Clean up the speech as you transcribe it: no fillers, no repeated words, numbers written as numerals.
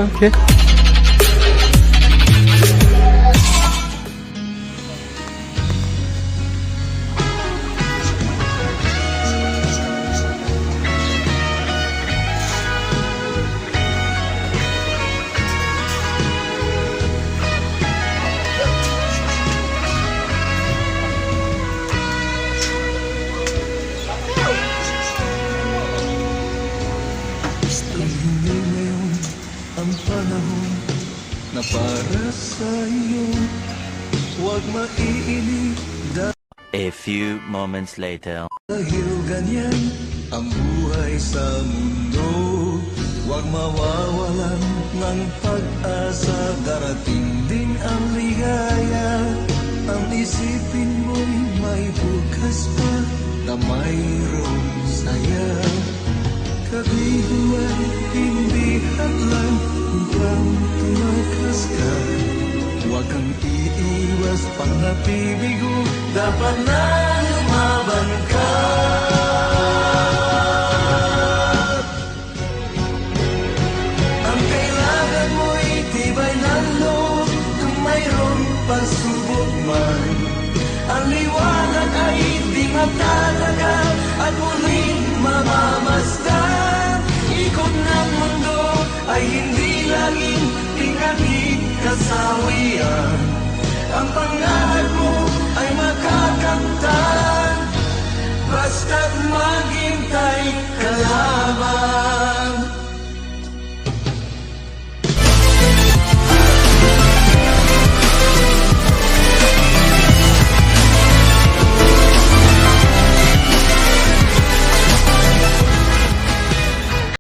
Okay. Ang panahon na para sa'yo, huwag maiinip A few moments later. dahil ganyan ang buhay sa mundo. Huwag mawawalan ng pag-asa, darating din ang ligaya. Ang isipin mo'y may bukas pa na mayroong saya. Kabiguan, hindi hadlang upang tumakas ka. Huwag kang iiwas pang napibigo, dapat na lumaban ka. Ang kailangan mo'y tibay ng loob kung mayroong pagsubok man. Ang liwanag ay di magtataga at muling mamamasdan. Ikot ng mundo ay hindi laging pinagkikasawian. Ang pangarap mo ay makakamtan, basta't maghintay